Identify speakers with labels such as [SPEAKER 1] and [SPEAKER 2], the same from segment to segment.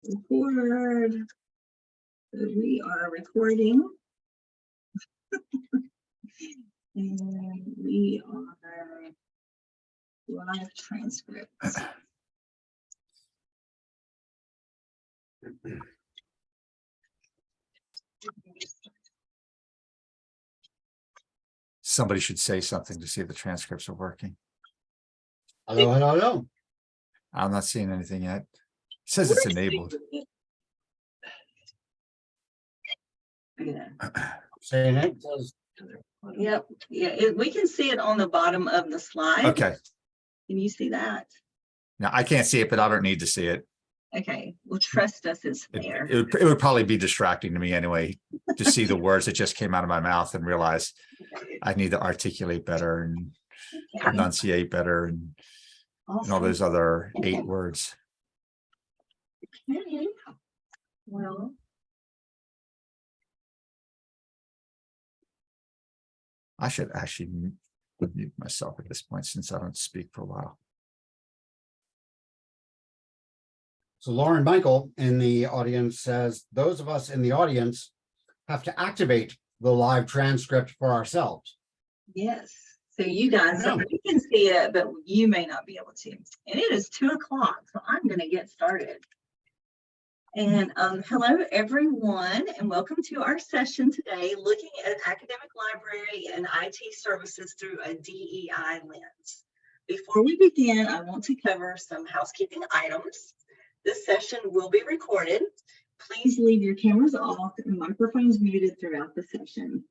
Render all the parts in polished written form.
[SPEAKER 1] Record. We are recording. And we are live transcripts.
[SPEAKER 2] Somebody should say something to see if the transcripts are working.
[SPEAKER 3] Hello, hello, hello.
[SPEAKER 2] I'm not seeing anything yet. It says it's enabled.
[SPEAKER 3] Saying it.
[SPEAKER 1] Yep. Yeah, we can see it on the bottom of the slide.
[SPEAKER 2] Okay.
[SPEAKER 1] Can you see that?
[SPEAKER 2] Now I can't see it, but I don't need to see it.
[SPEAKER 1] Okay. Well, trust us, it's there.
[SPEAKER 2] It would probably be distracting to me anyway, to see the words that just came out of my mouth and realize I need to articulate better and enunciate better and all those other 8 words.
[SPEAKER 1] Okay. Well,
[SPEAKER 2] I should actually mute myself at this point since I don't speak for a while.
[SPEAKER 3] So Lauren Michael in the audience says, those of us in the audience have to activate the live transcript for ourselves.
[SPEAKER 1] yes. So you guys, we can see it, but you may not be able to. And it is 2 o'clock, so I'm going to get started. And hello, everyone, and welcome to our session today, looking at academic library and IT services through a DEI lens. Before we begin, I want to cover some housekeeping items. This session will be recorded. Please leave your cameras off and microphones muted throughout the session.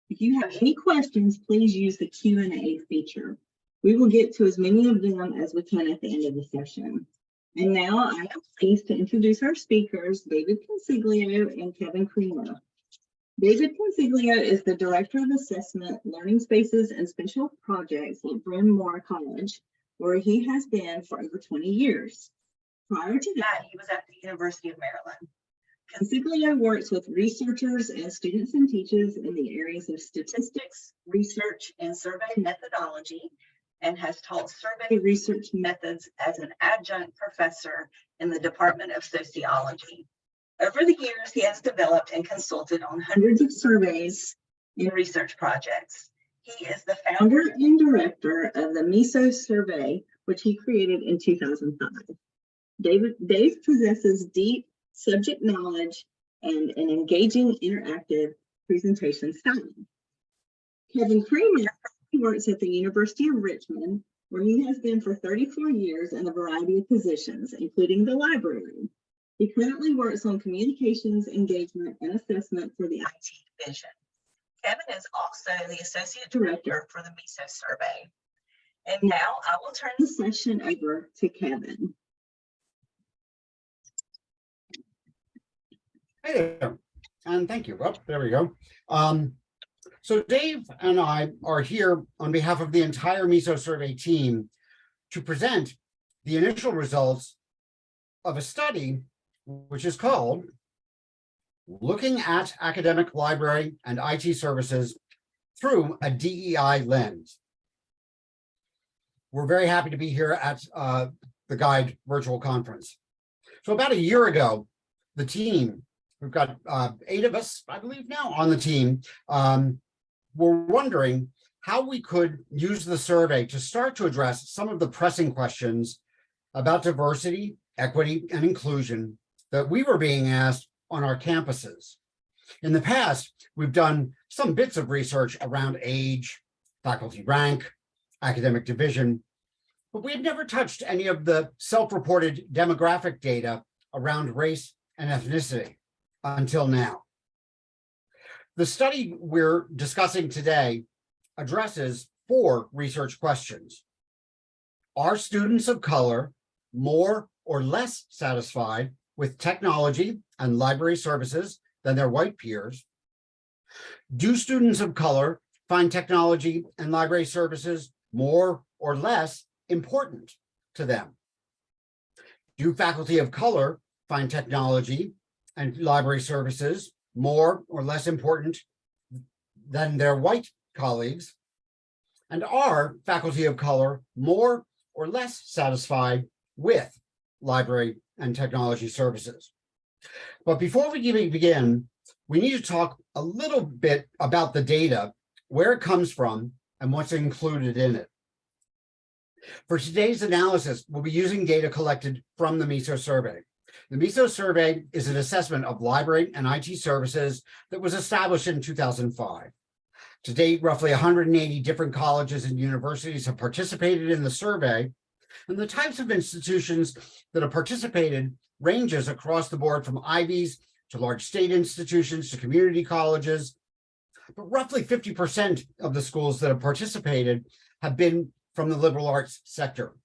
[SPEAKER 1] If you have any questions, please use the Q&A feature. We will get to as many of them as we can at the end of the session. And now I am pleased to introduce our speakers, David Consiglio and Kevin Creamer. David Consiglio is the Director of Assessment, Learning Spaces, and Special Projects at Bryn Mawr College, where he has been for over 20 years. Prior to that, he was at the University of Maryland. Consiglio works with researchers and students and teaches in the areas of statistics, research, and survey methodology, and has taught survey research methods as an adjunct professor in the Department of Sociology. Over the years, he has developed and consulted on hundreds of surveys and research projects. He is the founder and director of the MISO survey, which he created in 2005. Dave possesses deep subject knowledge and an engaging interactive presentation style. Kevin Creamer works at the University of Richmond, where he has been for 34 years in a variety of positions, including the library. He currently works on communications, engagement, and assessment for the IT division. Kevin is also the associate director for the MISO survey. And now I will turn the session over to Kevin.
[SPEAKER 3] Hey there, and thank you. Well, there we go. So Dave and I are here on behalf of the entire MISO survey team to present the initial results of a study which is called Looking at Academic Library and IT Services Through a DEI Lens. We're very happy to be here at the GUIDE virtual conference. So about a year ago, the team, we've got 8 of us, I believe now, on the team, we're wondering how we could use the survey to start to address some of the pressing questions about diversity, equity, and inclusion that we were being asked on our campuses. In the past, we've done some bits of research around age, faculty rank, academic division, but we had never touched any of the self-reported demographic data around race and ethnicity until now. The study we're discussing today addresses 4 research questions. Are students of color more or less satisfied with technology and library services than their white peers? Do students of color find technology and library services more or less important to them? Do faculty of color find technology and library services more or less important than their white colleagues? And are faculty of color more or less satisfied with library and technology services? But before we even begin, we need to talk a little bit about the data, where it comes from, and what's included in it. For today's analysis, we'll be using data collected from the MISO survey. The MISO survey is an assessment of library and IT services that was established in 2005. To date, roughly 180 different colleges and universities have participated in the survey, and the types of institutions that have participated ranges across the board from Ivies to large state institutions to community colleges. But roughly 50% of the schools that have participated have been from the liberal arts sector.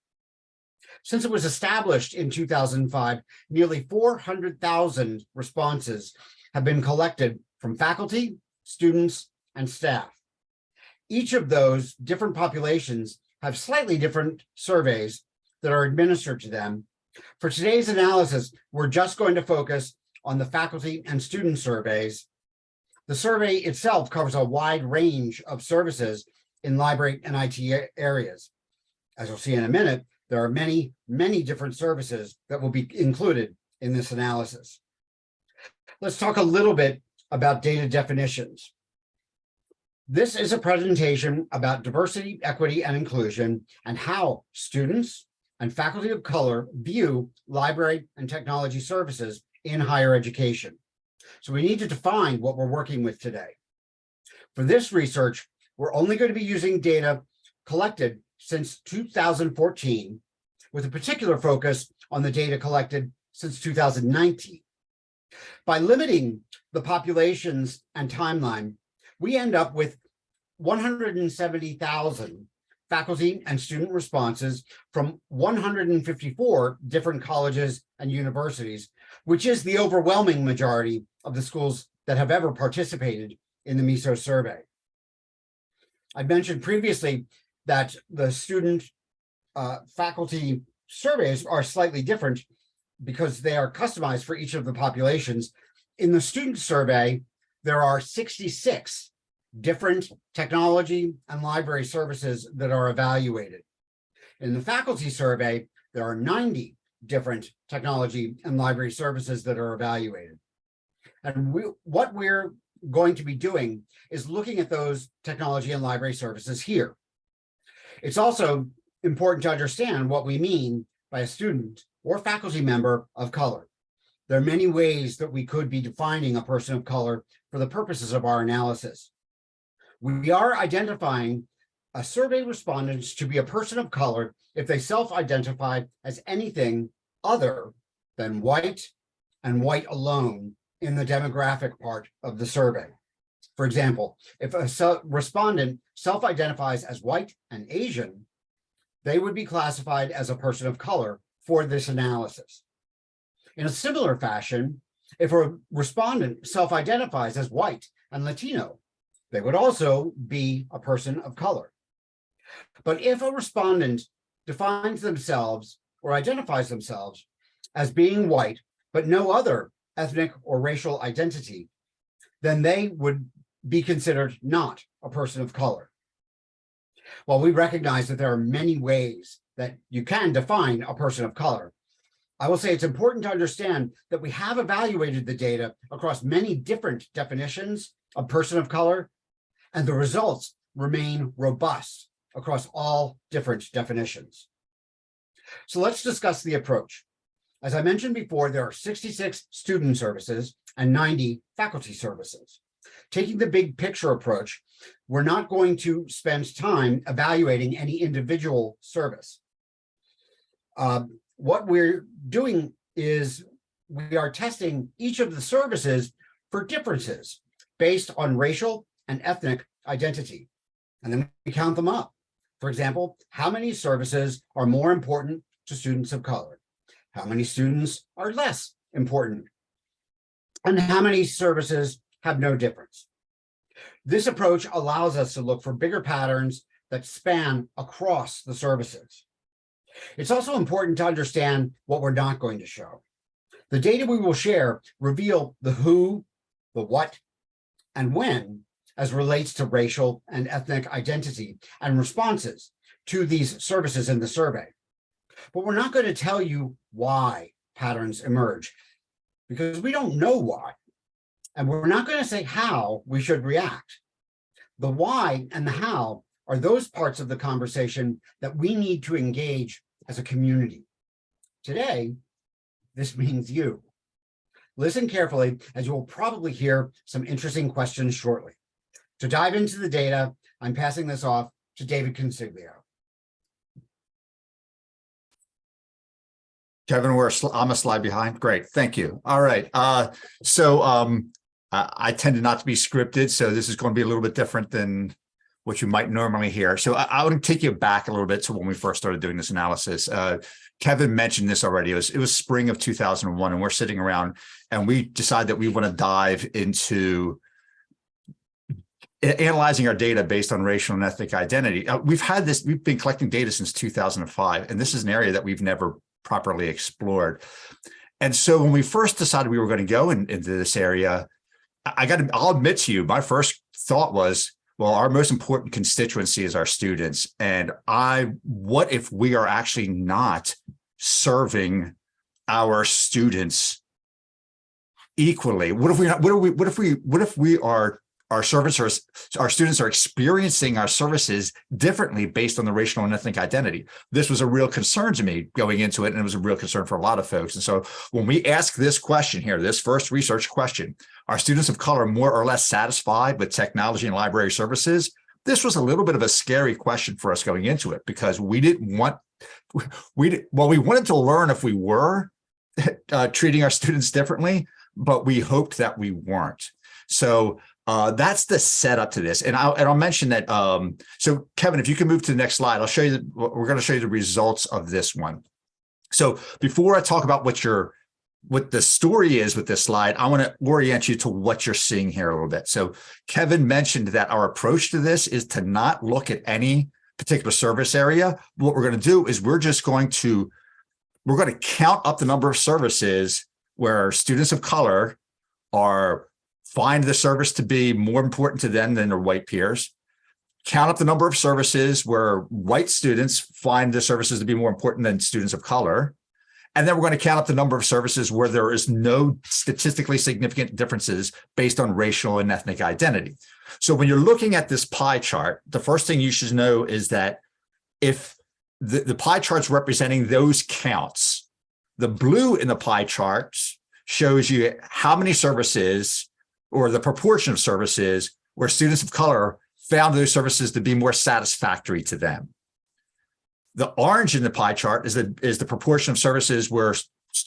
[SPEAKER 3] Since it was established in 2005, nearly 400,000 responses have been collected from faculty, students, and staff. Each of those different populations have slightly different surveys that are administered to them. For today's analysis, we're just going to focus on the faculty and student surveys. The survey itself covers a wide range of services in library and IT areas. As you'll see in a minute, there are many, many different services that will be included in this analysis. Let's talk a little bit about data definitions. This is a presentation about diversity, equity, and inclusion, and how students and faculty of color view library and technology services in higher education. So we need to define what we're working with today. For this research, we're only going to be using data collected since 2014, with a particular focus on the data collected since 2019. By limiting the populations and timeline, we end up with 170,000 faculty and student responses from 154 different colleges and universities, which is the overwhelming majority of the schools that have ever participated in the MISO survey. I mentioned previously that the student faculty surveys are slightly different because they are customized for each of the populations. In the student survey, there are 66 different technology and library services that are evaluated. In the faculty survey, there are 90 different technology and library services that are evaluated. And what we're going to be doing is looking at those technology and library services here. It's also important to understand what we mean by a student or faculty member of color. There are many ways that we could be defining a person of color for the purposes of our analysis. We are identifying a survey respondents to be a person of color if they self-identify as anything other than white and white alone in the demographic part of the survey. For example, if a respondent self-identifies as white and Asian, they would be classified as a person of color for this analysis. In a similar fashion, if a respondent self-identifies as white and Latino, they would also be a person of color. But if a respondent defines themselves or identifies themselves as being white, but no other ethnic or racial identity, then they would be considered not a person of color. While we recognize that there are many ways that you can define a person of color, I will say it's important to understand that we have evaluated the data across many different definitions of person of color, and the results remain robust across all different definitions. So let's discuss the approach. As I mentioned before, there are 66 student services and 90 faculty services. Taking the big picture approach, we're not going to spend time evaluating any individual service. What we're doing is we are testing each of the services for differences based on racial and ethnic identity. And then we count them up. For example, how many services are more important to students of color? How many students are less important? And how many services have no difference? This approach allows us to look for bigger patterns that span across the services. It's also important to understand what we're not going to show. The data we will share reveal the who, the what, and when as relates to racial and ethnic identity and responses to these services in the survey. But we're not going to tell you why patterns emerge, because we don't know why. And we're not going to say how we should react. The why and the how are those parts of the conversation that we need to engage as a community. Today, this means you. Listen carefully, as you will probably hear some interesting questions shortly. To dive into the data, I'm passing this off to David Consiglio.
[SPEAKER 2] Kevin, I'm a slide behind. Great, thank you. All right. I tend not to be scripted, so this is going to be a little bit different than what you might normally hear. So I want to take you back a little bit to when we first started doing this analysis. Kevin mentioned this already. It was spring of 2001, and we're sitting around and we decided that we want to dive into analyzing our data based on racial and ethnic identity. We've been collecting data since 2005, and this is an area that we've never properly explored. And so when we first decided we were going to go into this area, I'll admit to you, my first thought was, well, our most important constituency is our students. And what if we are actually not serving our students equally? What if our students are experiencing our services differently based on the racial and ethnic identity? This was a real concern to me going into it, and it was a real concern for a lot of folks. And so when we ask this question here, this first research question, are students of color more or less satisfied with technology and library services? This was a little bit of a scary question for us going into it, because we wanted to learn if we were treating our students differently, but we hoped that we weren't. So that's the setup to this. And I'll mention that. So Kevin, if you can move to the next slide, I'll show you, we're going to show you the results of this one. So before I talk about what the story is with this slide, I want to orient you to what you're seeing here a little bit. So Kevin mentioned that our approach to this is to not look at any particular service area. What we're going to do is we're going to count up the number of services where students of color find the service to be more important to them than their white peers. Count up the number of services where white students find the services to be more important than students of color. And then we're going to count up the number of services where there is no statistically significant differences based on racial and ethnic identity. So when you're looking at this pie chart, the first thing you should know is that if the pie chart's representing those counts, the blue in the pie charts shows you how many services, or the proportion of services, where students of color found those services to be more satisfactory to them. The orange in the pie chart is the proportion of services where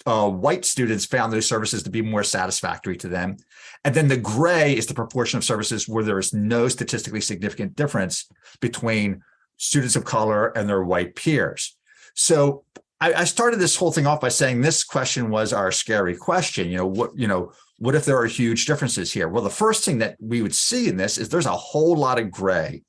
[SPEAKER 2] white students found those services to be more satisfactory to them. And then the gray is the proportion of services where there is no statistically significant difference between students of color and their white peers. So I started this whole thing off by saying this question was our scary question. What if there are huge differences here? Well, the first thing that we would see in this is there's a whole lot of gray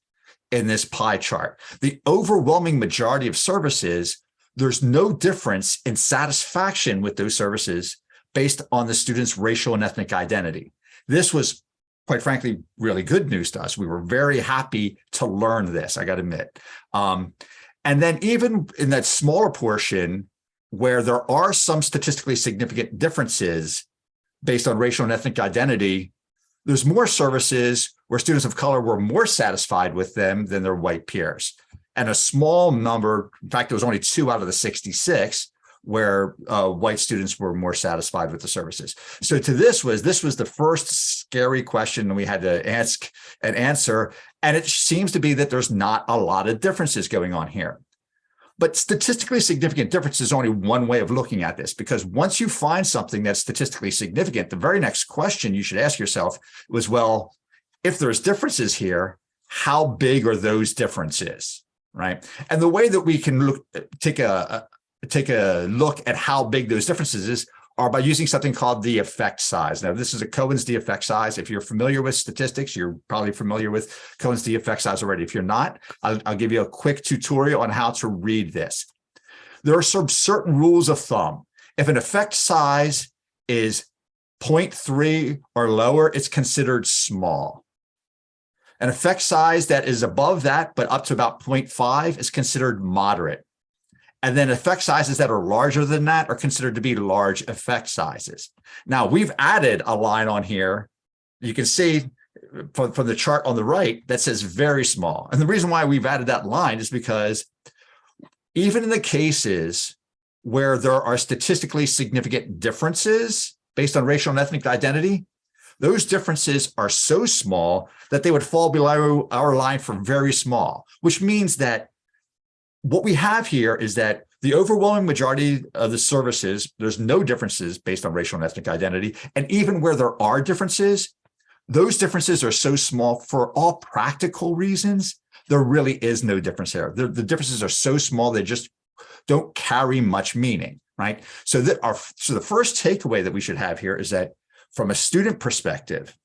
[SPEAKER 2] in this pie chart. The overwhelming majority of services, there's no difference in satisfaction with those services based on the student's racial and ethnic identity. This was, quite frankly, really good news to us. We were very happy to learn this, I got to admit. And then even in that smaller portion where there are some statistically significant differences based on racial and ethnic identity, there's more services where students of color were more satisfied with them than their white peers. And a small number, in fact, it was only 2 out of the 66, where white students were more satisfied with the services. So this was the first scary question we had to ask and answer. And it seems to be that there's not a lot of differences going on here. But statistically significant difference is only one way of looking at this, because once you find something that's statistically significant, the very next question you should ask yourself was, well, if there's differences here, how big are those differences, right? And the way that we can take a look at how big those differences are by using something called the effect size. Now, this is a Cohen's d effect size. If you're familiar with statistics, you're probably familiar with Cohen's d effect size already. If you're not, I'll give you a quick tutorial on how to read this. There are some certain rules of thumb. If an effect size is 0.3 or lower, it's considered small. An effect size that is above that, but up to about 0.5 is considered moderate. And then effect sizes that are larger than that are considered to be large effect sizes. Now, we've added a line on here. You can see from the chart on the right that says very small. And the reason why we've added that line is because even in the cases where there are statistically significant differences based on racial and ethnic identity, those differences are so small that they would fall below our line for very small, which means that what we have here is that the overwhelming majority of the services, there's no differences based on racial and ethnic identity. And even where there are differences, those differences are so small for all practical reasons, there really is no difference there. The differences are so small, they just don't carry much meaning, right? So the first takeaway that we should have here is that from a student perspective,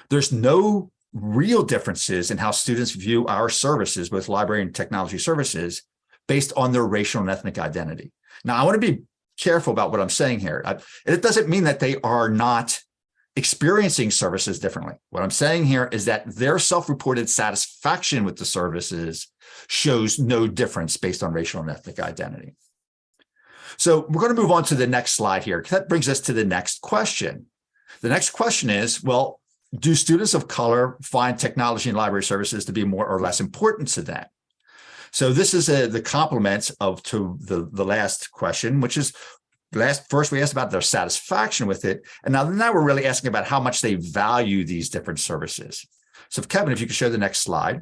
[SPEAKER 2] there's no real differences in how students view our services, both library and technology services, based on their racial and ethnic identity. Now, I want to be careful about what I'm saying here. It doesn't mean that they are not experiencing services differently. What I'm saying here is that their self-reported satisfaction with the services shows no difference based on racial and ethnic identity. So we're going to move on to the next slide here. That brings us to the next question. The next question is, well, do students of color find technology and library services to be more or less important to them? So this is the complement to the last question, which is first we asked about their satisfaction with it. And now we're really asking about how much they value these different services. So Kevin, if you could show the next slide.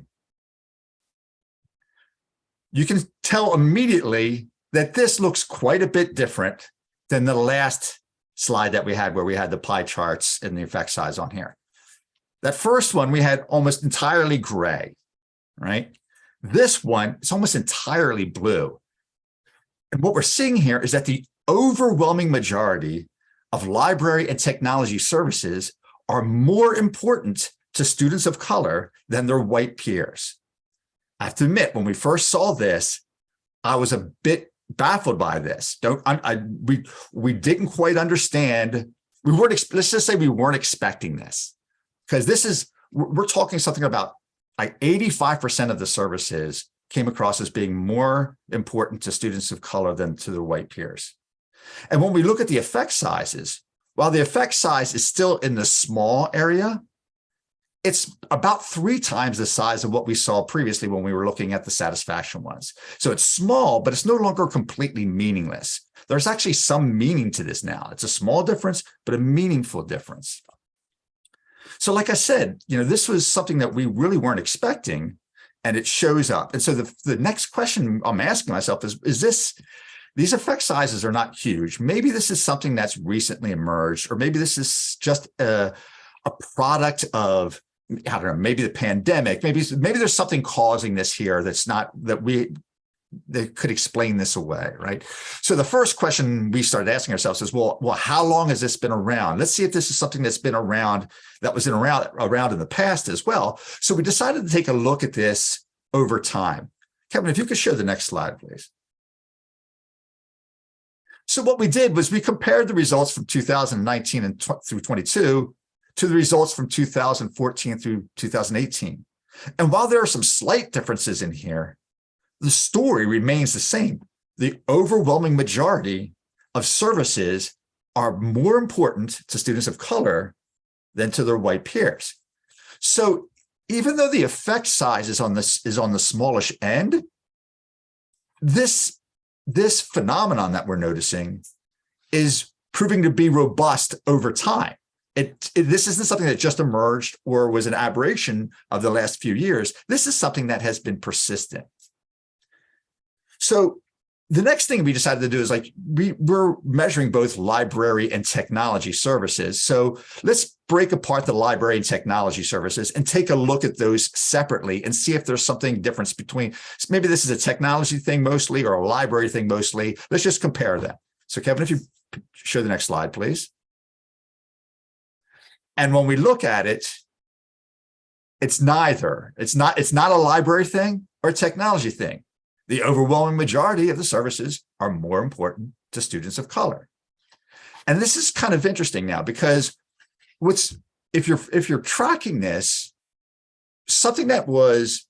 [SPEAKER 2] You can tell immediately that this looks quite a bit different than the last slide that we had where we had the pie charts and the effect size on here. That first one, we had almost entirely gray, right? This one, it's almost entirely blue. And what we're seeing here is that the overwhelming majority of library and technology services are more important to students of color than their white peers. I have to admit, when we first saw this, I was a bit baffled by this. We didn't quite understand. Let's just say we weren't expecting this, because we're talking something about like 85% of the services came across as being more important to students of color than to their white peers. And when we look at the effect sizes, while the effect size is still in the small area, it's about 3 times the size of what we saw previously when we were looking at the satisfaction ones. So it's small, but it's no longer completely meaningless. There's actually some meaning to this now. It's a small difference, but a meaningful difference. So like I said, this was something that we really weren't expecting, and it shows up. And so the next question I'm asking myself is these effect sizes are not huge. Maybe this is something that's recently emerged, or maybe this is just a product of, I don't know, maybe the pandemic, maybe there's something causing this here that could explain this away, right? So the first question we started asking ourselves is, well, how long has this been around? Let's see if this is something that's been around, that was around in the past as well. So we decided to take a look at this over time. Kevin, if you could show the next slide, please. So what we did was we compared the results from 2019 and through 22 to the results from 2014 through 2018. And while there are some slight differences in here, the story remains the same. The overwhelming majority of services are more important to students of color than to their white peers. So even though the effect size is on the smallish end, this phenomenon that we're noticing is proving to be robust over time. This isn't something that just emerged or was an aberration of the last few years. This is something that has been persistent. So the next thing we decided to do is we're measuring both library and technology services. So let's break apart the library and technology services and take a look at those separately and see if there's something difference between, maybe this is a technology thing mostly or a library thing mostly. Let's just compare them. So Kevin, if you show the next slide, please. And when we look at it, it's neither. It's not a library thing or a technology thing. The overwhelming majority of the services are more important to students of color. And this is kind of interesting now, because if you're tracking this, something that was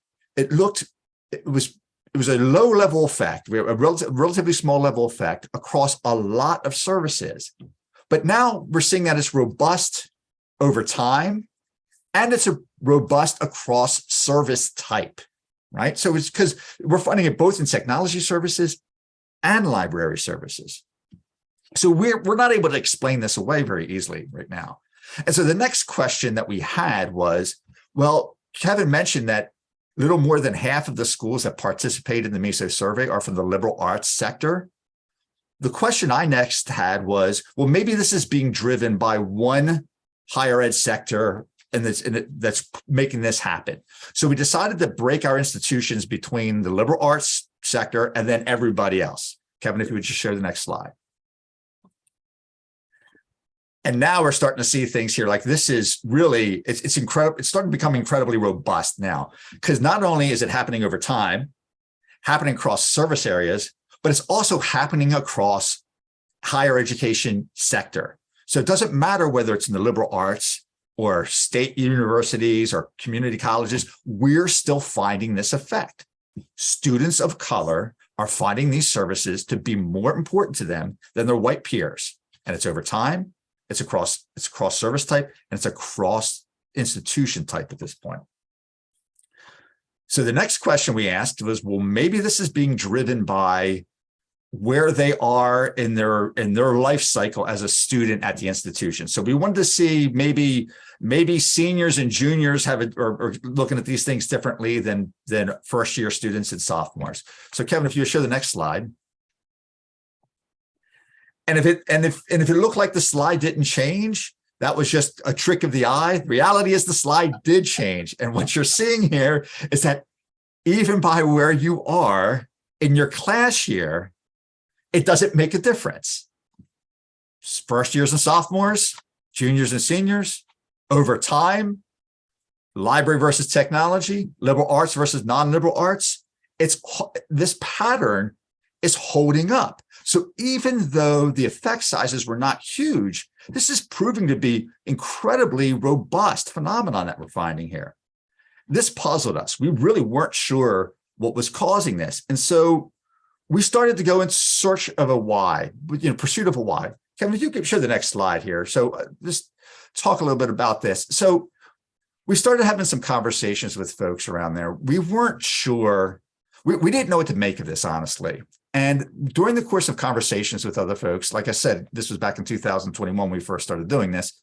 [SPEAKER 2] a low level effect, a relatively small level effect across a lot of services. But now we're seeing that it's robust over time, and it's robust across service type, right? So it's because we're finding it both in technology services and library services. So we're not able to explain this away very easily right now. And so the next question that we had was, well, Kevin mentioned that little more than half of the schools that participate in the MISO survey are from the liberal arts sector. The question I next had was, well, maybe this is being driven by one higher ed sector and that's making this happen. So we decided to break our institutions between the liberal arts sector and then everybody else. Kevin, if you would just show the next slide. And now we're starting to see things here like this is really, it's incredible. It's starting to become incredibly robust now, because not only is it happening over time, happening across service areas, but it's also happening across higher education sector. So it doesn't matter whether it's in the liberal arts or state universities or community colleges, we're still finding this effect. Students of color are finding these services to be more important to them than their white peers. And it's over time, it's across service type, and it's across institution type at this point. So the next question we asked was, well, maybe this is being driven by where they are in their life cycle as a student at the institution. So we wanted to see maybe seniors and juniors are looking at these things differently than first year students and sophomores. So Kevin, if you show the next slide. And if it looked like the slide didn't change, that was just a trick of the eye. The reality is the slide did change. And what you're seeing here is that even by where you are in your class year, it doesn't make a difference. First years and sophomores, juniors and seniors, over time, library versus technology, liberal arts versus non-liberal arts, this pattern is holding up. So even though the effect sizes were not huge, this is proving to be incredibly robust phenomenon that we're finding here. This puzzled us. We really weren't sure what was causing this. And so we started to go in search of a why, pursuit of a why. Kevin, if you could show the next slide here. So just talk a little bit about this. So we started having some conversations with folks around there. We weren't sure, we didn't know what to make of this, honestly. And during the course of conversations with other folks, like I said, this was back in 2021 when we first started doing this,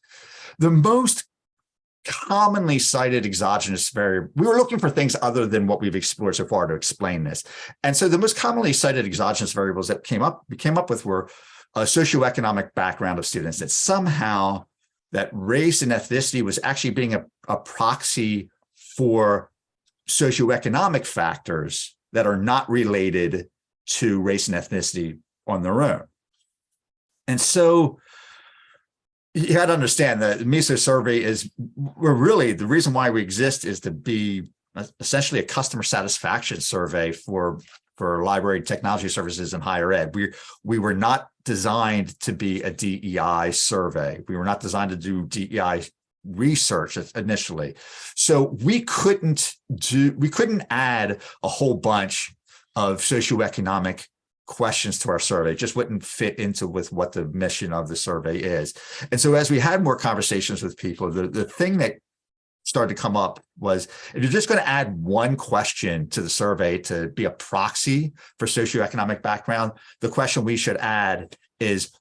[SPEAKER 2] the most commonly cited exogenous variable, we were looking for things other than what we've explored so far to explain this. And so the most commonly cited exogenous variables that we came up with were a socioeconomic background of students, that somehow that race and ethnicity was actually being a proxy for socioeconomic factors that are not related to race and ethnicity on their own. And so you got to understand that the MISO survey we're really, the reason why we exist is to be essentially a customer satisfaction survey for library technology services and higher ed. We were not designed to be a DEI survey. We were not designed to do DEI research initially. So we couldn't add a whole bunch of socioeconomic questions to our survey. It just wouldn't fit into with what the mission of the survey is. And so as we had more conversations with people, the thing that started to come up was, if you're just going to add one question to the survey to be a proxy for socioeconomic background, the question we should add is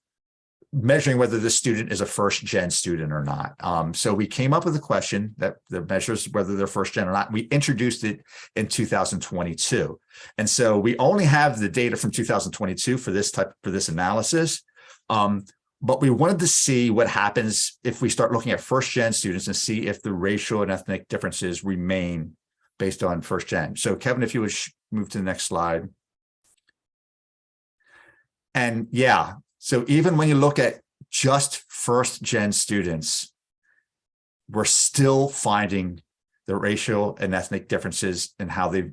[SPEAKER 2] measuring whether the student is a first gen student or not. So we came up with a question that measures whether they're first gen or not. We introduced it in 2022. And so we only have the data from 2022 for this analysis. But we wanted to see what happens if we start looking at first gen students and see if the racial and ethnic differences remain based on first gen. So Kevin, if you would move to the next slide. And yeah, so even when you look at just first gen students, we're still finding the racial and ethnic differences in how the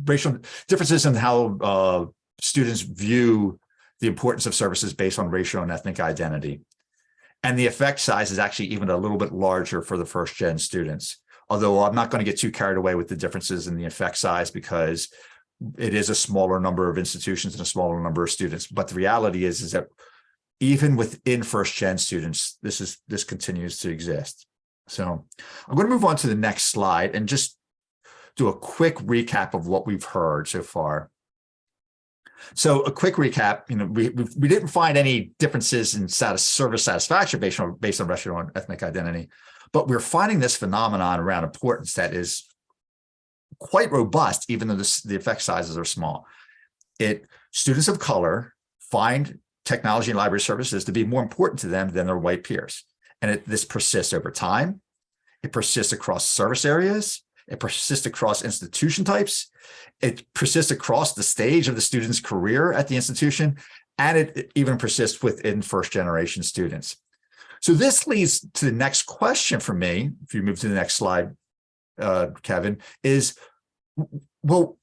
[SPEAKER 2] racial differences in how students view the importance of services based on racial and ethnic identity. And the effect size is actually even a little bit larger for the first gen students. Although I'm not going to get too carried away with the differences in the effect size, because it is a smaller number of institutions and a smaller number of students. But the reality is that even within first gen students, this continues to exist. So I'm going to move on to the next slide and just do a quick recap of what we've heard so far. So a quick recap, we didn't find any differences in service satisfaction based on racial and ethnic identity, but we're finding this phenomenon around importance that is quite robust, even though the effect sizes are small. Students of color find technology and library services to be more important to them than their white peers. And this persists over time. It persists across service areas. It persists across institution types. It persists across the stage of the student's career at the institution. And it even persists within first generation students. So this leads to the next question for me, if you move to the next slide, Kevin, is, well,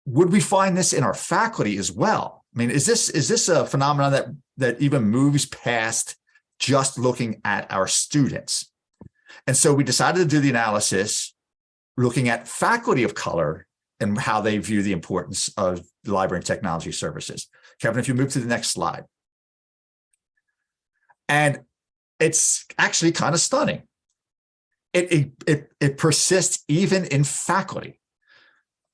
[SPEAKER 2] would we find this in our faculty as well? I mean, is this a phenomenon that even moves past just looking at our students? And so we decided to do the analysis looking at faculty of color and how they view the importance of the library and technology services. Kevin, if you move to the next slide. And it's actually kind of stunning. It persists even in faculty.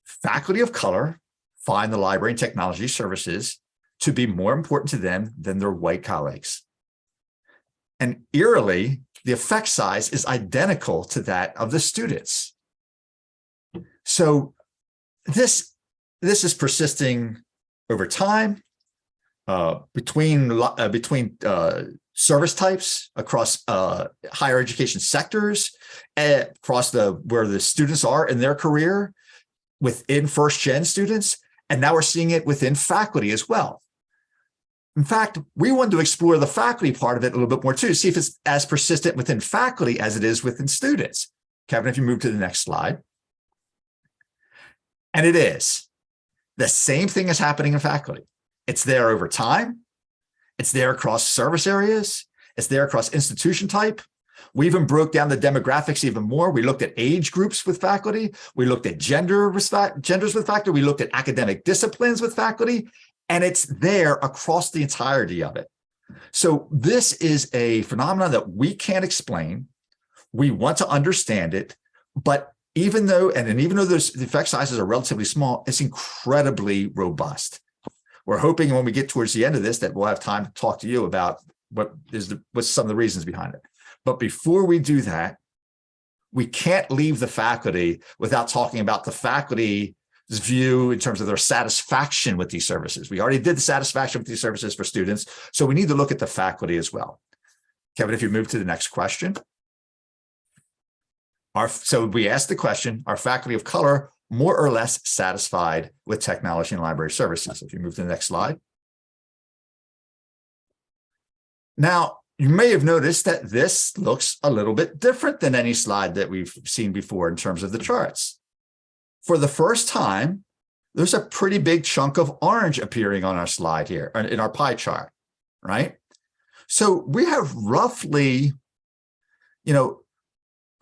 [SPEAKER 2] Faculty of color find the library and technology services to be more important to them than their white colleagues. And eerily, the effect size is identical to that of the students. So this is persisting over time between service types across higher education sectors, across where the students are in their career, within first gen students, and now we're seeing it within faculty as well. In fact, we wanted to explore the faculty part of it a little bit more too, see if it's as persistent within faculty as it is within students. Kevin, if you move to the next slide. And it is. The same thing is happening in faculty. It's there over time. It's there across service areas. It's there across institution type. We even broke down the demographics even more. We looked at age groups with faculty. We looked at genders with faculty. We looked at academic disciplines with faculty, and it's there across the entirety of it. So this is a phenomenon that we can't explain. We want to understand it, but even though the effect sizes are relatively small, it's incredibly robust. We're hoping when we get towards the end of this that we'll have time to talk to you about what's some of the reasons behind it. But before we do that, we can't leave the faculty without talking about the faculty's view in terms of their satisfaction with these services. We already did the satisfaction with these services for students, so we need to look at the faculty as well. Kevin, if you move to the next question. So we asked the question, are faculty of color more or less satisfied with technology and library services? If you move to the next slide. Now, you may have noticed that this looks a little bit different than any slide that we've seen before in terms of the charts. For the first time, there's a pretty big chunk of orange appearing on our slide here, in our pie chart, right? So we have roughly,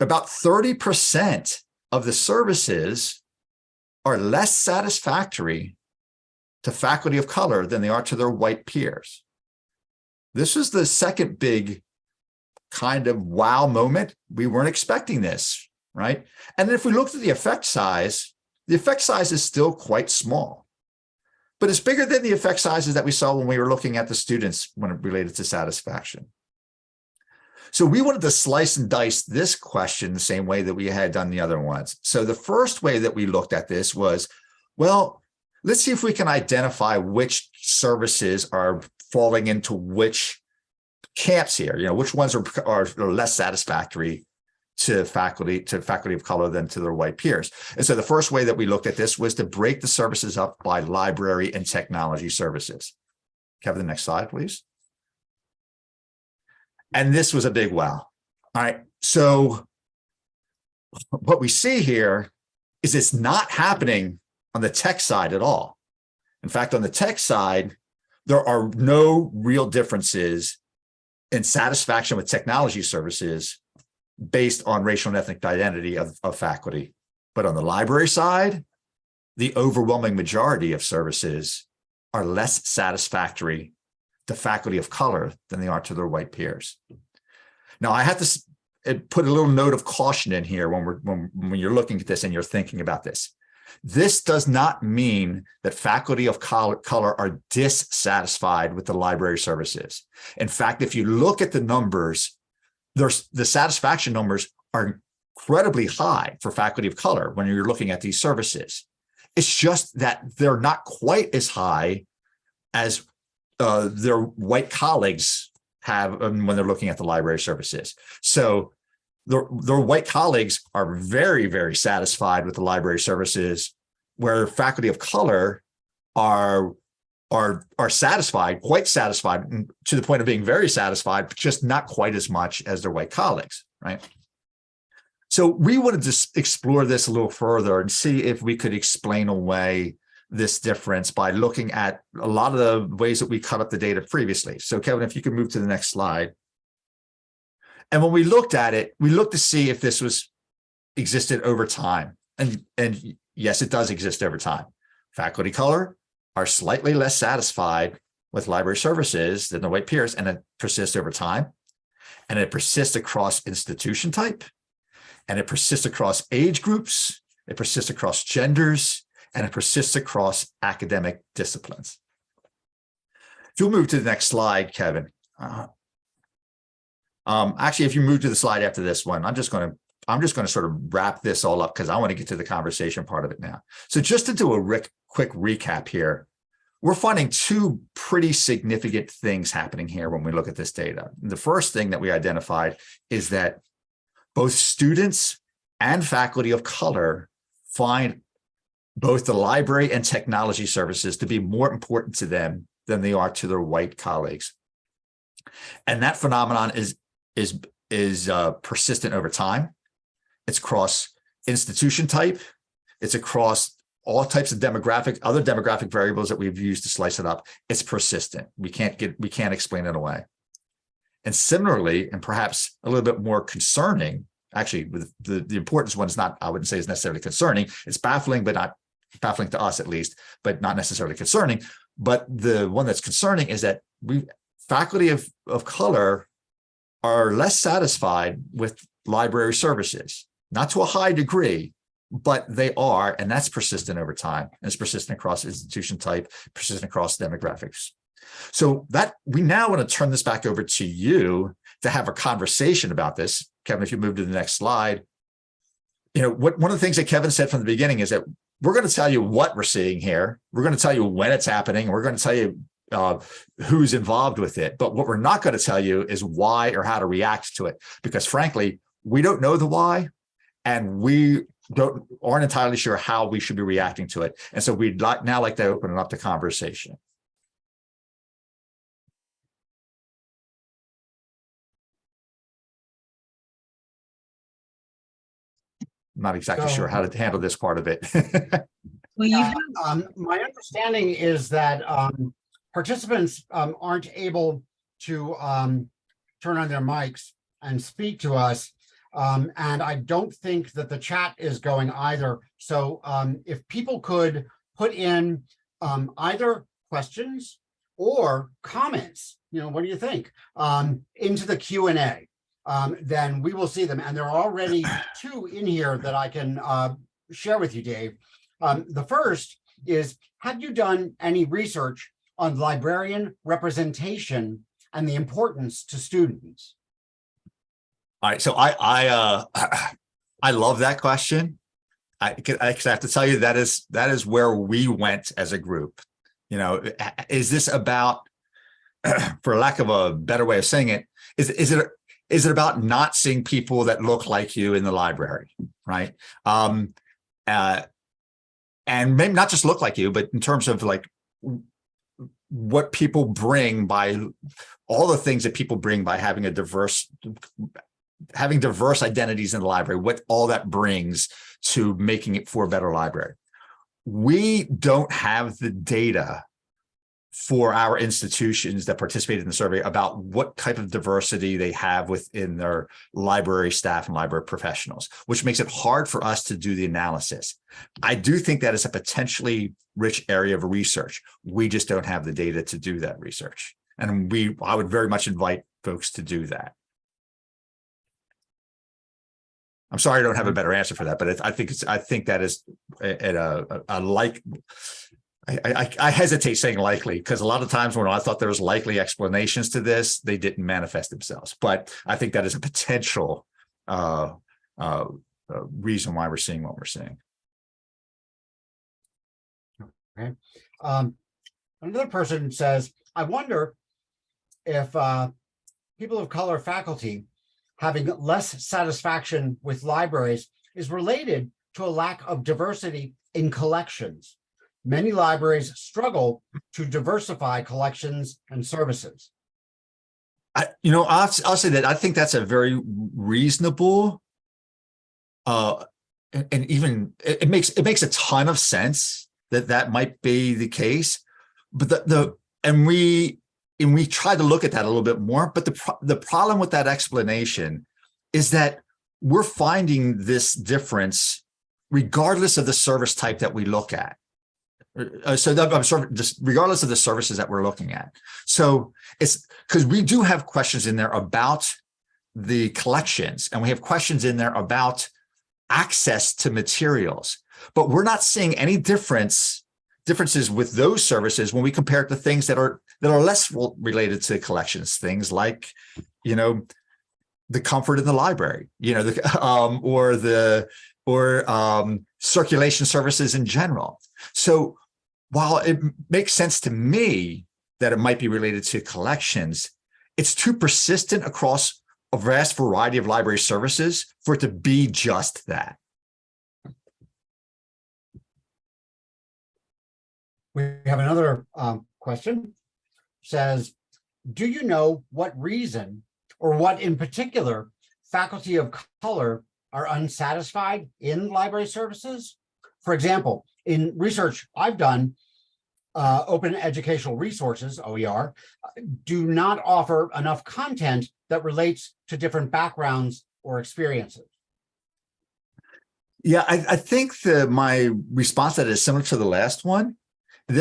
[SPEAKER 2] about 30% of the services are less satisfactory to faculty of color than they are to their white peers. This is the second big kind of wow moment. We weren't expecting this, right? And then if we looked at the effect size is still quite small, but it's bigger than the effect sizes that we saw when we were looking at the students when it related to satisfaction. So we wanted to slice and dice this question the same way that we had done the other ones. So the first way that we looked at this was, well, let's see if we can identify which services are falling into which camps here, which ones are less satisfactory to faculty of color than to their white peers. And so the first way that we looked at this was to break the services up by library and technology services. Kevin, the next slide, please. And this was a big wow. All right. So what we see here is it's not happening on the tech side at all. In fact, on the tech side, there are no real differences in satisfaction with technology services based on racial and ethnic identity of faculty. But on the library side, the overwhelming majority of services are less satisfactory to faculty of color than they are to their white peers. Now, I have to put a little note of caution in here when you're looking at this and you're thinking about this. This does not mean that faculty of color are dissatisfied with the library services. In fact, if you look at the numbers, the satisfaction numbers are incredibly high for faculty of color when you're looking at these services. It's just that they're not quite as high as their white colleagues have when they're looking at the library services. So their white colleagues are very, very satisfied with the library services, where faculty of color are satisfied, quite satisfied, to the point of being very satisfied, but just not quite as much as their white colleagues, right? So we wanted to explore this a little further and see if we could explain away this difference by looking at a lot of the ways that we cut up the data previously. So Kevin, if you could move to the next slide. And when we looked at it, we looked to see if this existed over time. And yes, it does exist over time. Faculty color are slightly less satisfied with library services than the white peers, and it persists over time. And it persists across institution type, and it persists across age groups, it persists across genders, and it persists across academic disciplines. If you'll move to the next slide, Kevin. Actually, if you move to the slide after this one, I'm just going to sort of wrap this all up because I want to get to the conversation part of it now. So just to do a quick recap here, we're finding two pretty significant things happening here when we look at this data. The first thing that we identified is that both students and faculty of color find both the library and technology services to be more important to them than they are to their white colleagues. And that phenomenon is persistent over time. It's across institution type. It's across all types of other demographic variables that we've used to slice it up. It's persistent. We can't explain it away. And similarly, and perhaps a little bit more concerning, actually, with the importance one is not, I wouldn't say is necessarily concerning. It's baffling, but not baffling to us at least, but not necessarily concerning. But the one that's concerning is that faculty of color are less satisfied with library services, not to a high degree, but they are, and that's persistent over time. And it's persistent across institution type, persistent across demographics. So that we now want to turn this back over to you to have a conversation about this. Kevin, if you move to the next slide. One of the things that Kevin said from the beginning is that we're going to tell you what we're seeing here. We're going to tell you when it's happening. We're going to tell you who's involved with it. But what we're not going to tell you is why or how to react to it, because frankly, we don't know the why, and we aren't entirely sure how we should be reacting to it. And so we'd now like to open it up to conversation. I'm not exactly sure how to handle this part of it.
[SPEAKER 1] Well,
[SPEAKER 3] my understanding is that participants aren't able to turn on their mics and speak to us. And I don't think that the chat is going either. So if people could put in either questions or comments, what do you think, into the Q&A, then we will see them. And there are already two in here that I can share with you, Dave. The first is, have you done any research on librarian representation and the importance to students?
[SPEAKER 2] All right, so I love that question. I have to tell you that is where we went as a group. Is this about, for lack of a better way of saying it, is it about not seeing people that look like you in the library, right? And maybe not just look like you, but in terms of like what people bring by all the things that people bring by having diverse identities in the library, what all that brings to making it for a better library. We don't have the data for our institutions that participated in the survey about what type of diversity they have within their library staff and library professionals, which makes it hard for us to do the analysis. I do think that is a potentially rich area of research. We just don't have the data to do that research. And I would very much invite folks to do that. I'm sorry I don't have a better answer for that, but I think that is I hesitate saying likely, because a lot of times when I thought there was likely explanations to this, they didn't manifest themselves. But I think that is a potential reason why we're seeing what we're seeing.
[SPEAKER 3] Okay. Another person says, I wonder if people of color faculty having less satisfaction with libraries is related to a lack of diversity in collections. Many libraries struggle to diversify collections and services.
[SPEAKER 2] I'll say that I think that's a very reasonable, and even it makes a ton of sense that might be the case. But we try to look at that a little bit more. But the problem with that explanation is that we're finding this difference regardless of the service type that we look at. Just regardless of the services that we're looking at. So it's because we do have questions in there about the collections, and we have questions in there about access to materials, but we're not seeing any differences with those services when we compare it to things that are less related to collections, things like, the comfort in the library, or circulation services in general. So while it makes sense to me that it might be related to collections, it's too persistent across a vast variety of library services for it to be just that.
[SPEAKER 3] We have another question. Says, do you know what reason or what in particular faculty of color are unsatisfied in library services? For example, in research I've done, open educational resources, OER, do not offer enough content that relates to different backgrounds or experiences.
[SPEAKER 2] Yeah, I think my response to that is similar to the last one. I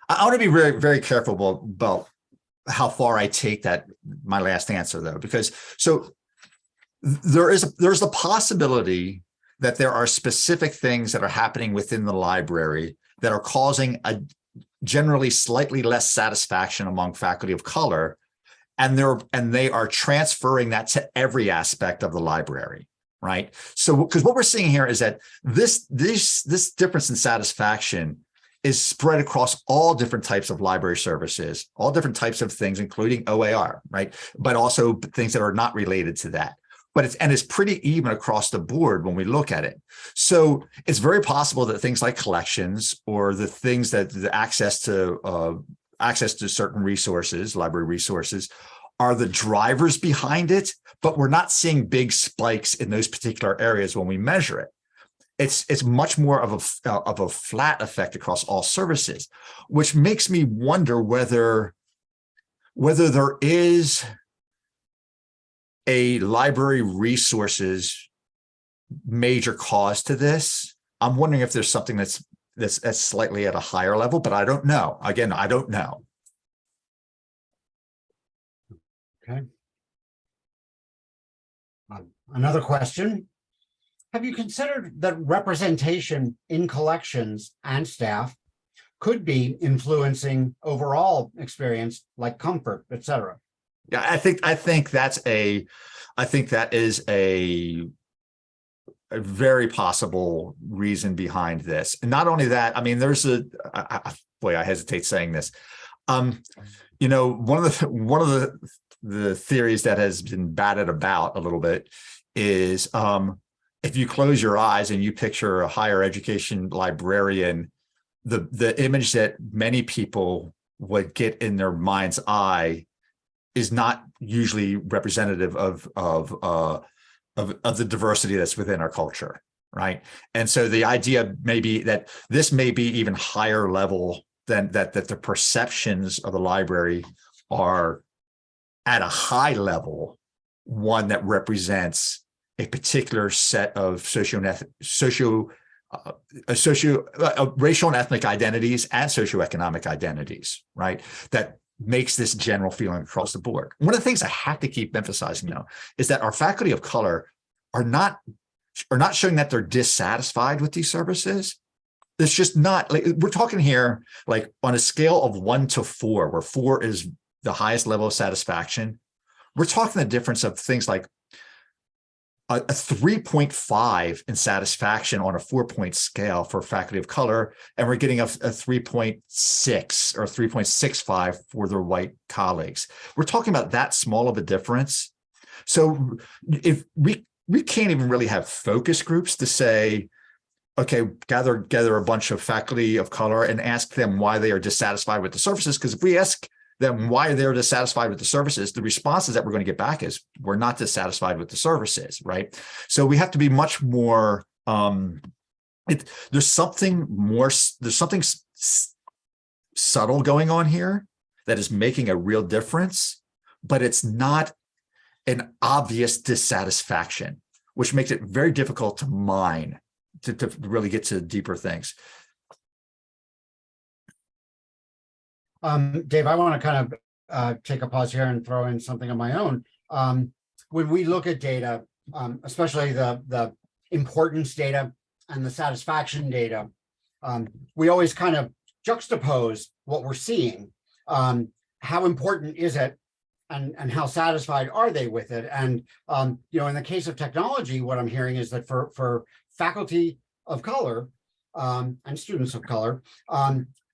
[SPEAKER 2] want to be very, very careful about how far I take my last answer, though, because there's the possibility that there are specific things that are happening within the library that are causing a generally slightly less satisfaction among faculty of color, and they are transferring that to every aspect of the library, right? So, because what we're seeing here is that this difference in satisfaction is spread across all different types of library services, all different types of things, including OER, right? But also things that are not related to that. But it's pretty even across the board when we look at it. So it's very possible that things like collections or the things that the access to certain resources, library resources, are the drivers behind it, but we're not seeing big spikes in those particular areas when we measure it. It's much more of a flat effect across all services, which makes me wonder whether there is a library resources major cause to this. I'm wondering if there's something that's slightly at a higher level, but I don't know. Again, I don't know.
[SPEAKER 3] Okay. Another question. Have you considered that representation in collections and staff could be influencing overall experience, like comfort, et cetera?
[SPEAKER 2] Yeah, I think that is a very possible reason behind this. And not only that, I mean, there's I hesitate saying this. One of the theories that has been batted about a little bit is if you close your eyes and you picture a higher education librarian, the image that many people would get in their mind's eye is not usually representative of the diversity that's within our culture, right? And so the idea may be that this may be even higher level than that the perceptions of the library are at a high level, one that represents a particular set of racial and ethnic identities and socioeconomic identities, right? That makes this general feeling across the board. One of the things I have to keep emphasizing, though, is that our faculty of color are not showing that they're dissatisfied with these services. It's just not, like, we're talking here like on a scale of 1 to 4, where 4 is the highest level of satisfaction. We're talking the difference of things like a 3.5 in satisfaction on a 4-point scale for faculty of color, and we're getting a 3.6 or 3.65 for their white colleagues. We're talking about that small of a difference. So if we can't even really have focus groups to say, okay, gather a bunch of faculty of color and ask them why they are dissatisfied with the services. Because if we ask them why they're dissatisfied with the services, the responses that we're going to get back is we're not dissatisfied with the services, right? So we have to be much more, there's something subtle going on here that is making a real difference, but it's not an obvious dissatisfaction, which makes it very difficult to mine, to really get to deeper things.
[SPEAKER 3] Dave, I want to kind of take a pause here and throw in something of my own. When we look at data, especially the importance data and the satisfaction data, we always kind of juxtapose what we're seeing. How important is it, and how satisfied are they with it? And you know, in the case of technology, what I'm hearing is that for faculty of color and students of color,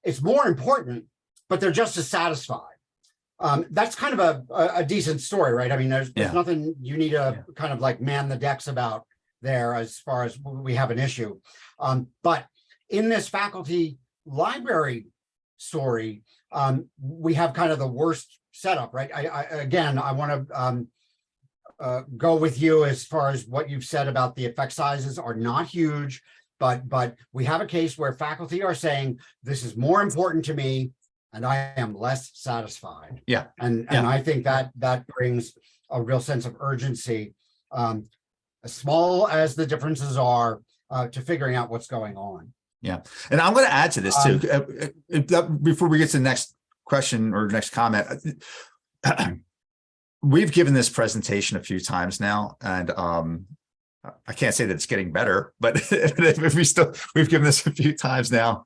[SPEAKER 3] it's more important, but they're just as satisfied. That's kind of a decent story, right? I mean, there's nothing you need to kind of like man the decks about there as far as we have an issue. But in this faculty library story, we have kind of the worst setup, right? I want to go with you as far as what you've said about the effect sizes are not huge, but we have a case where faculty are saying, this is more important to me, and I am less satisfied.
[SPEAKER 2] Yeah.
[SPEAKER 3] And I think that brings a real sense of urgency, as small as the differences are, to figuring out what's going on.
[SPEAKER 2] Yeah. And I'm going to add to this too, before we get to the next question or next comment. We've given this presentation a few times now, and I can't say that it's getting better, but we've given this a few times now.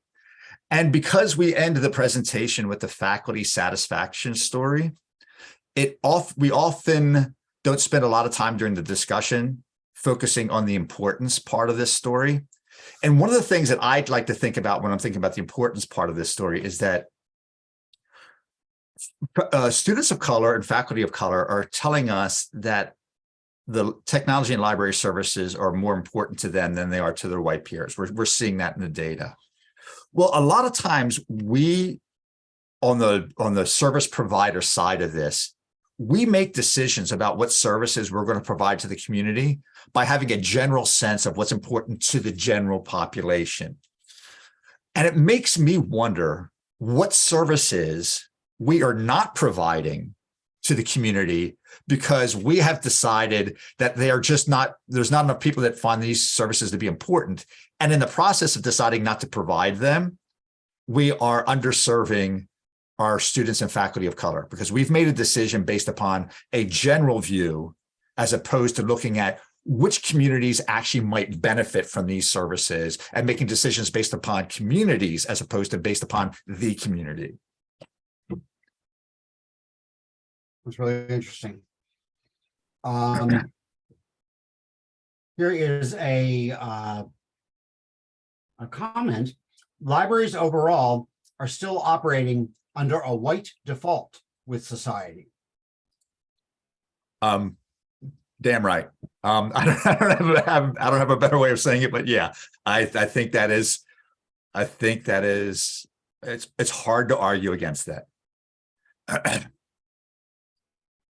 [SPEAKER 2] And because we end the presentation with the faculty satisfaction story, we often don't spend a lot of time during the discussion focusing on the importance part of this story. And one of the things that I'd like to think about when I'm thinking about the importance part of this story is that students of color and faculty of color are telling us that the technology and library services are more important to them than they are to their white peers. We're seeing that in the data. Well, a lot of times we, on the service provider side of this, we make decisions about what services we're going to provide to the community by having a general sense of what's important to the general population. And it makes me wonder what services we are not providing to the community because we have decided that they are just not, there's not enough people that find these services to be important. And in the process of deciding not to provide them, we are underserving our students and faculty of color because we've made a decision based upon a general view as opposed to looking at which communities actually might benefit from these services and making decisions based upon communities as opposed to based upon the community.
[SPEAKER 3] That's really interesting. Here is a comment. Libraries overall are still operating under a white default with society.
[SPEAKER 2] Damn right. I don't have a better way of saying it, but yeah, I think that is, it's hard to argue against that.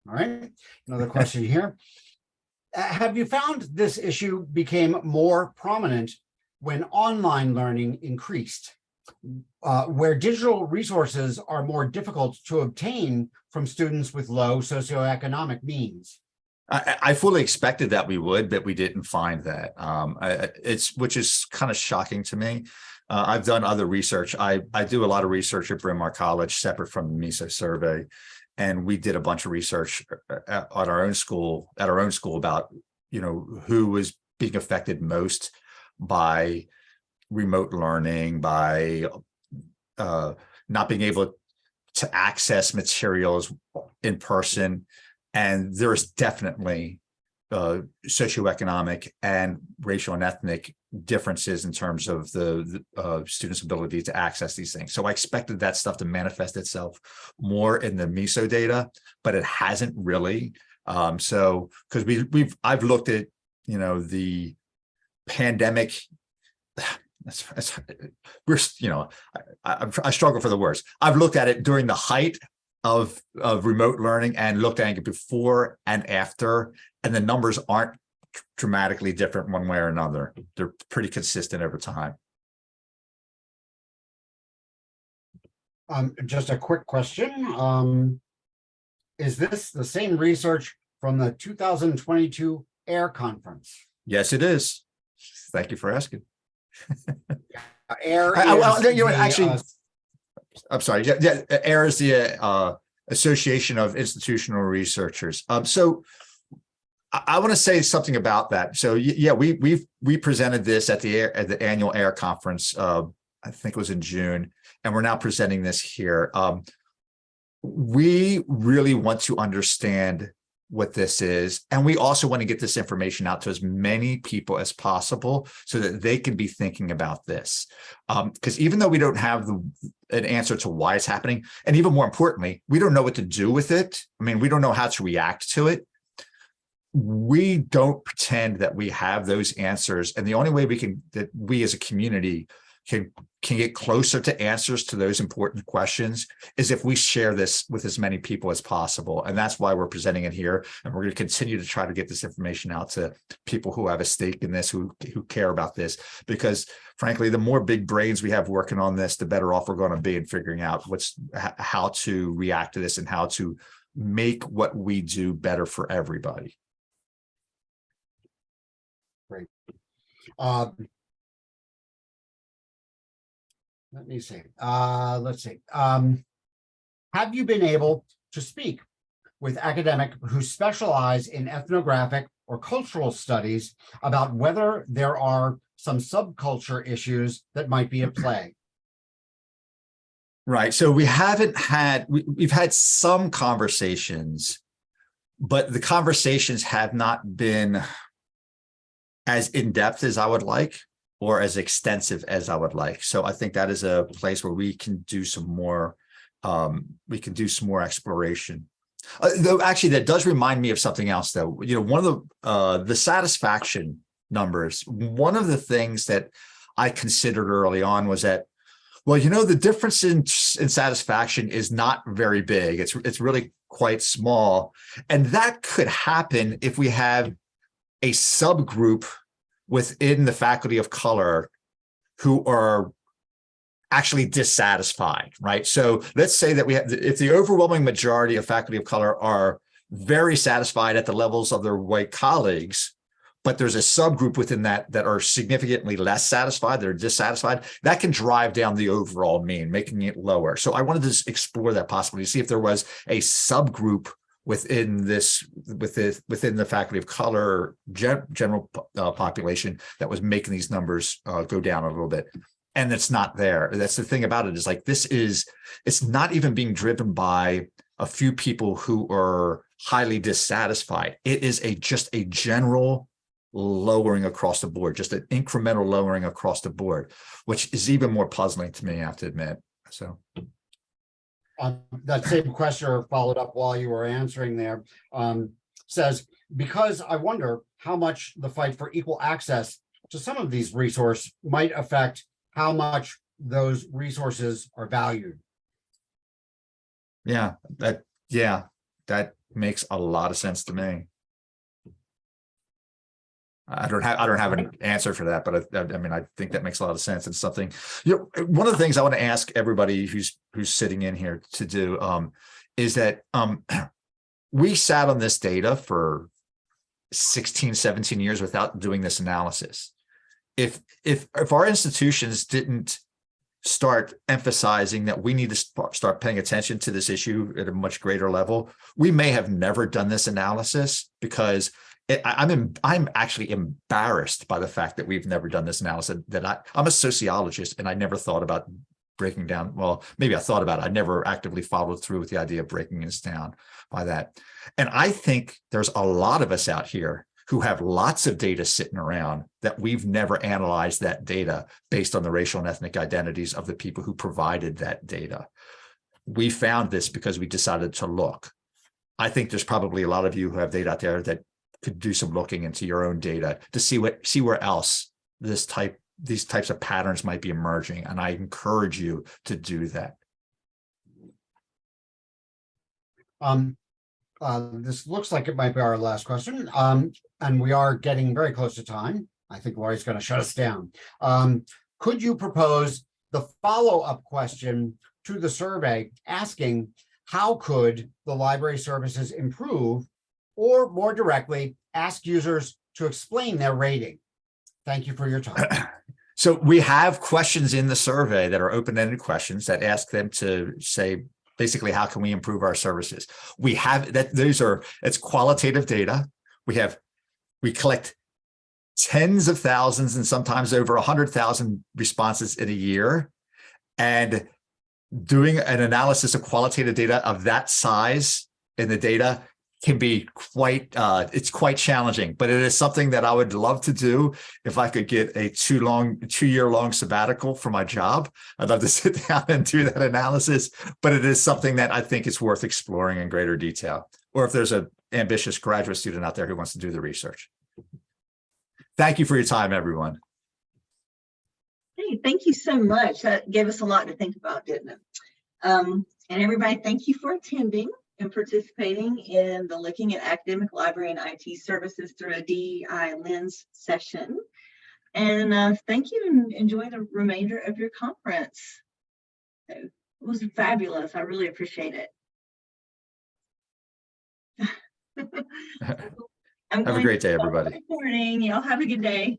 [SPEAKER 3] All right, another question here. Have you found this issue became more prominent when online learning increased, where digital resources are more difficult to obtain from students with low socioeconomic means?
[SPEAKER 2] I fully expected that we would, but we didn't find that. Which is kind of shocking to me. I've done other research. I do a lot of research at Bryn Mawr College, separate from the MISO survey, and we did a bunch of research at our own school about, who was being affected most by remote learning, by not being able to access materials in person. And there's definitely socioeconomic and racial and ethnic differences in terms of the students' ability to access these things. So I expected that stuff to manifest itself more in the MISO data, but it hasn't really. So because I've looked at, the pandemic. I struggle for the words. I've looked at it during the height of remote learning and looked at it before and after, and the numbers aren't dramatically different one way or another. They're pretty consistent over time.
[SPEAKER 3] Just a quick question. Is this the same research from the 2022 AIR conference?
[SPEAKER 2] Yes, it is. Thank you for asking.
[SPEAKER 3] AIR
[SPEAKER 2] I'm sorry. Yeah, AIR is the Association of Institutional Researchers. So I want to say something about that. So yeah, we presented this at the annual AIR conference. I think it was in June, and we're now presenting this here. We really want to understand what this is, and we also want to get this information out to as many people as possible so that they can be thinking about this. Because even though we don't have an answer to why it's happening, and even more importantly, we don't know what to do with it. I mean, we don't know how to react to it. We don't pretend that we have those answers, and the only way that we as a community can get closer to answers to those important questions is if we share this with as many people as possible. And that's why we're presenting it here. And we're going to continue to try to get this information out to people who have a stake in this, who care about this, because frankly, the more big brains we have working on this, the better off we're going to be in figuring out how to react to this and how to make what we do better for everybody.
[SPEAKER 3] Great. Let me see. Let's see. Have you been able to speak with academics who specialize in ethnographic or cultural studies about whether there are some subculture issues that might be at play?
[SPEAKER 2] Right. So we've had some conversations, but the conversations have not been as in-depth as I would like, or as extensive as I would like. So I think that is a place where we can do some more. Exploration. Though actually, that does remind me of something else. Though, one of the satisfaction numbers. One of the things that I considered early on was that, well, the difference in satisfaction is not very big. It's really quite small, and that could happen if we have a subgroup within the faculty of color who are actually dissatisfied, right? So let's say that if the overwhelming majority of faculty of color are very satisfied at the levels of their white colleagues, but there's a subgroup within that are significantly less satisfied, they're dissatisfied, that can drive down the overall mean, making it lower. So I wanted to explore that possibility, see if there was a subgroup within the faculty of color general population that was making these numbers go down a little bit. And it's not there. That's the thing about it, is like, it's not even being driven by a few people who are highly dissatisfied. It is just a general lowering across the board, just an incremental lowering across the board, which is even more puzzling to me, I have to admit. So
[SPEAKER 3] that same questioner followed up while you were answering there, says, because I wonder how much the fight for equal access to some of these resources might affect how much those resources are valued.
[SPEAKER 2] Yeah, that makes a lot of sense to me. I don't have an answer for that, but I mean, I think that makes a lot of sense. It's something, one of the things I want to ask everybody who's sitting in here to do is that we sat on this data for 16, 17 years without doing this analysis. If our institutions didn't start emphasizing that we need to start paying attention to this issue at a much greater level, we may have never done this analysis, because I'm actually embarrassed by the fact that we've never done this analysis. That I'm a sociologist and I never thought about breaking down. Well, maybe I thought about it. I never actively followed through with the idea of breaking this down by that. And I think there's a lot of us out here who have lots of data sitting around that we've never analyzed that data based on the racial and ethnic identities of the people who provided that data. We found this because we decided to look. I think there's probably a lot of you who have data out there that could do some looking into your own data to see where else these types of patterns might be emerging. And I encourage you to do that.
[SPEAKER 3] This looks like it might be our last question. And we are getting very close to time. I think Lori's going to shut us down. Could you propose the follow-up question to the survey asking, how could the library services improve, or more directly, ask users to explain their rating? Thank you for your time.
[SPEAKER 2] So we have questions in the survey that are open-ended questions that ask them to say, basically, how can we improve our services? We have that. It's qualitative data. We collect tens of thousands and sometimes over 100,000 responses in a year, and doing an analysis of qualitative data of that size in the data can be it's quite challenging, but it is something that I would love to do if I could get a 2-year-long sabbatical for my job. I'd love to sit down and do that analysis, but it is something that I think is worth exploring in greater detail. Or if there's an ambitious graduate student out there who wants to do the research. Thank you for your time, everyone.
[SPEAKER 1] Hey, thank you so much. That gave us a lot to think about, didn't it? And everybody, thank you for attending and participating in the Looking at Academic Library and IT Services Through a DEI Lens session. And thank you, and enjoy the remainder of your conference. It was fabulous. I really appreciate it.
[SPEAKER 2] Have a great day, everybody.
[SPEAKER 1] Good morning. Y'all have a good day.